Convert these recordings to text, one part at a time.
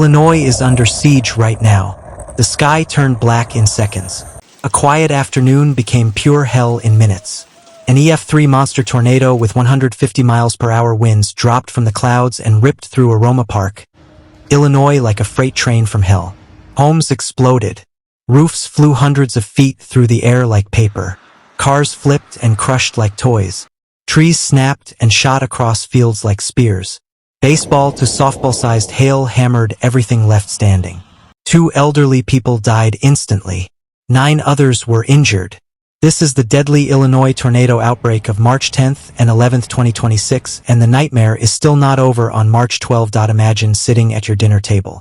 Illinois is under siege right now. The sky turned black in seconds. A quiet afternoon became pure hell in minutes. An EF3 monster tornado with 150 miles per hour winds dropped from the clouds and ripped through Aroma Park, Illinois like a freight train from hell. Homes exploded. Roofs flew hundreds of feet through the air like paper. Cars flipped and crushed like toys. Trees snapped and shot across fields like spears. Baseball to softball-sized hail hammered everything left standing. 2 elderly people died instantly. 9 others were injured. This is the deadly Illinois tornado outbreak of March 10th and 11th, 2026, and the nightmare is still not over on March 12. Imagine sitting at your dinner table.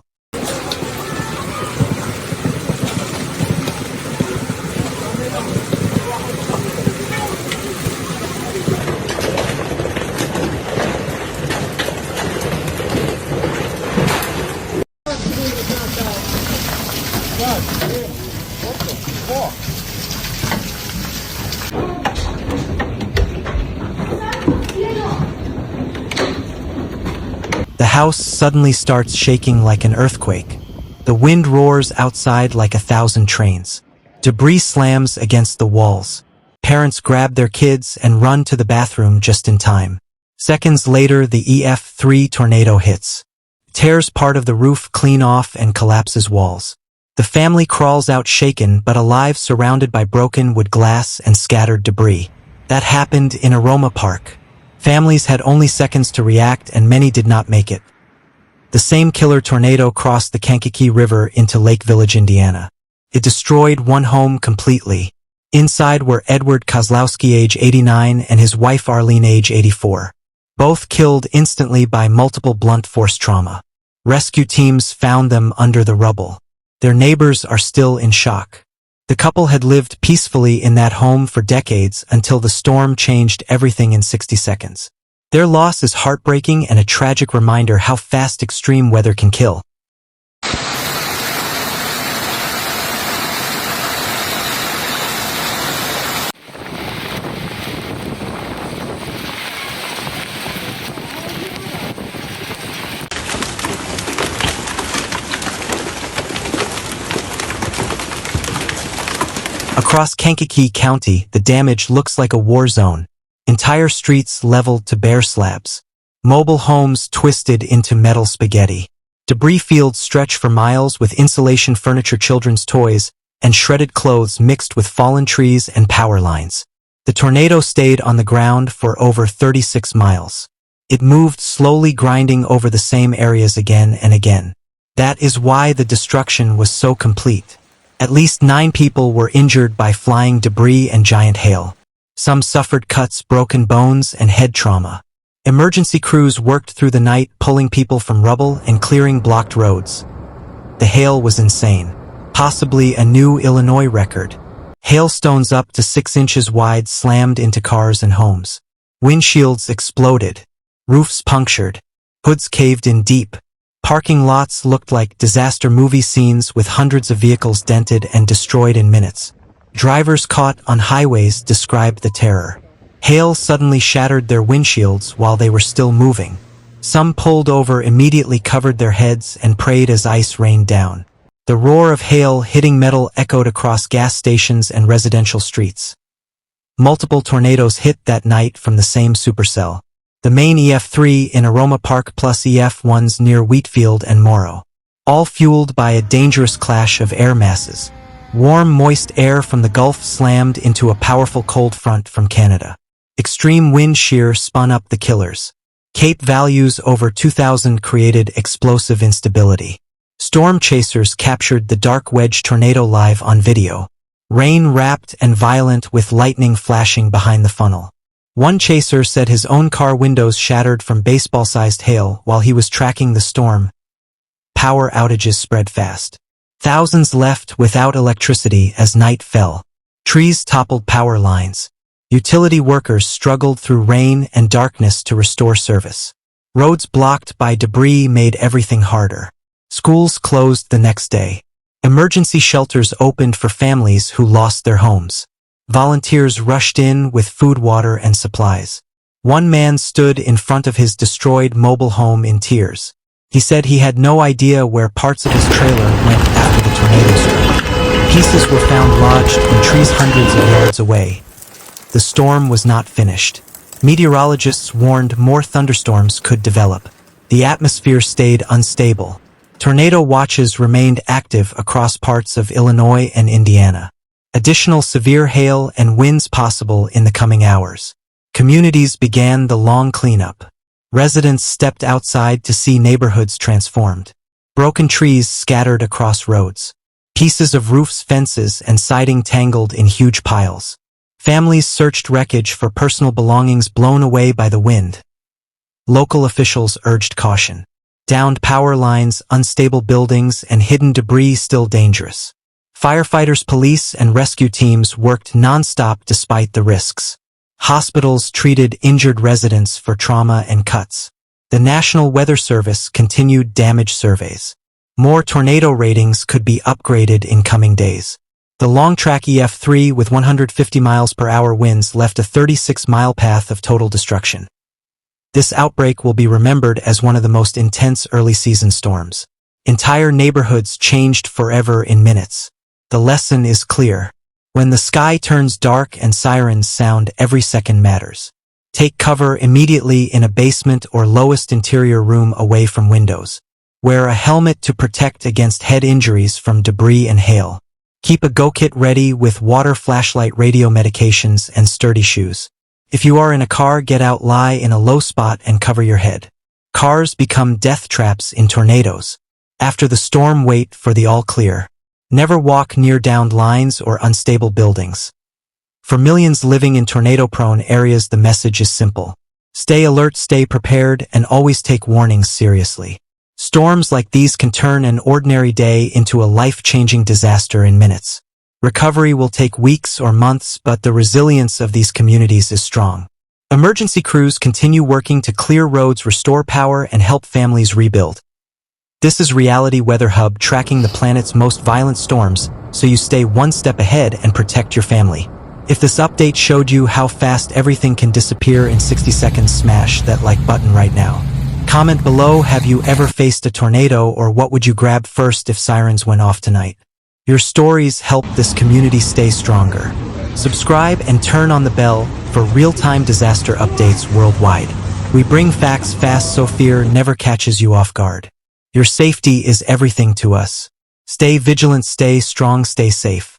The house suddenly starts shaking like an earthquake. The wind roars outside like 1,000 trains. Debris slams against the walls. Parents grab their kids and run to the bathroom just in time. Seconds later, the EF3 tornado hits. Tears part of the roof clean off and collapses walls. The family crawls out shaken but alive, surrounded by broken wood glass and scattered debris. That happened in Aroma Park. Families had only seconds to react and many did not make it. The same killer tornado crossed the Kankakee River into Lake Village, Indiana. It destroyed one home completely. Inside were Edward Kozlowski, age 89, and his wife Arlene, age 84. Both killed instantly by multiple blunt force trauma. Rescue teams found them under the rubble. Their neighbors are still in shock. The couple had lived peacefully in that home for decades until the storm changed everything in 60 seconds. Their loss is heartbreaking and a tragic reminder how fast extreme weather can kill. Across Kankakee County, the damage looks like a war zone. Entire streets leveled to bare slabs. Mobile homes twisted into metal spaghetti. Debris fields stretch for miles with insulation furniture, children's toys, and shredded clothes mixed with fallen trees and power lines. The tornado stayed on the ground for over 36 miles. It moved slowly, grinding over the same areas again and again. That is why the destruction was so complete. At least 9 people were injured by flying debris and giant hail. Some suffered cuts, broken bones, and head trauma. Emergency crews worked through the night, pulling people from rubble and clearing blocked roads. The hail was insane. Possibly a new Illinois record. Hailstones up to 6 inches wide slammed into cars and homes. Windshields exploded. Roofs punctured. Hoods caved in deep. Parking lots looked like disaster movie scenes with hundreds of vehicles dented and destroyed in minutes. Drivers caught on highways described the terror. Hail suddenly shattered their windshields while they were still moving. Some pulled over, immediately covered their heads, and prayed as ice rained down. The roar of hail hitting metal echoed across gas stations and residential streets. Multiple tornadoes hit that night from the same supercell. The main EF3 in Aroma Park plus EF1s near Wheatfield and Morrow. All fueled by a dangerous clash of air masses. Warm, moist air from the Gulf slammed into a powerful cold front from Canada. Extreme wind shear spun up the killers. Cape values over 2,000 created explosive instability. Storm chasers captured the dark wedge tornado live on video. Rain wrapped and violent with lightning flashing behind the funnel. One chaser said his own car windows shattered from baseball-sized hail while he was tracking the storm. Power outages spread fast. Thousands left without electricity as night fell. Trees toppled power lines. Utility workers struggled through rain and darkness to restore service. Roads blocked by debris made everything harder. Schools closed the next day. Emergency shelters opened for families who lost their homes. Volunteers rushed in with food, water, and supplies. One man stood in front of his destroyed mobile home in tears. He said he had no idea where parts of his trailer went after the tornado struck. Pieces were found lodged in trees hundreds of yards away. The storm was not finished. Meteorologists warned more thunderstorms could develop. The atmosphere stayed unstable. Tornado watches remained active across parts of Illinois and Indiana. Additional severe hail and winds possible in the coming hours. Communities began the long cleanup. Residents stepped outside to see neighborhoods transformed. Broken trees scattered across roads. Pieces of roofs, fences, and siding tangled in huge piles. Families searched wreckage for personal belongings blown away by the wind. Local officials urged caution. Downed power lines, unstable buildings, and hidden debris still dangerous. Firefighters, police, and rescue teams worked non-stop despite the risks. Hospitals treated injured residents for trauma and cuts. The National Weather Service continued damage surveys. More tornado ratings could be upgraded in coming days. The long-track EF3 with 150 miles per hour winds left a 36-mile path of total destruction. This outbreak will be remembered as one of the most intense early-season storms. Entire neighborhoods changed forever in minutes. The lesson is clear. When the sky turns dark and sirens sound, every second matters. Take cover immediately in a basement or lowest interior room away from windows. Wear a helmet to protect against head injuries from debris and hail. Keep a go kit ready with water, flashlight, radio, medications, and sturdy shoes. If you are in a car, get out, lie in a low spot, and cover your head. Cars become death traps in tornadoes. After the storm, wait for the all clear. Never walk near downed lines or unstable buildings. For millions living in tornado-prone areas, the message is simple. Stay alert, stay prepared, and always take warnings seriously. Storms like these can turn an ordinary day into a life-changing disaster in minutes. Recovery will take weeks or months, but the resilience of these communities is strong. Emergency crews continue working to clear roads, restore power, and help families rebuild. This is Reality Weather Hub, tracking the planet's most violent storms, so you stay one step ahead and protect your family. If this update showed you how fast everything can disappear in 60 seconds, smash that like button right now. Comment below, have you ever faced a tornado, or what would you grab first if sirens went off tonight? Your stories help this community stay stronger. Subscribe and turn on the bell for real-time disaster updates worldwide. We bring facts fast so fear never catches you off guard. Your safety is everything to us. Stay vigilant, stay strong, stay safe.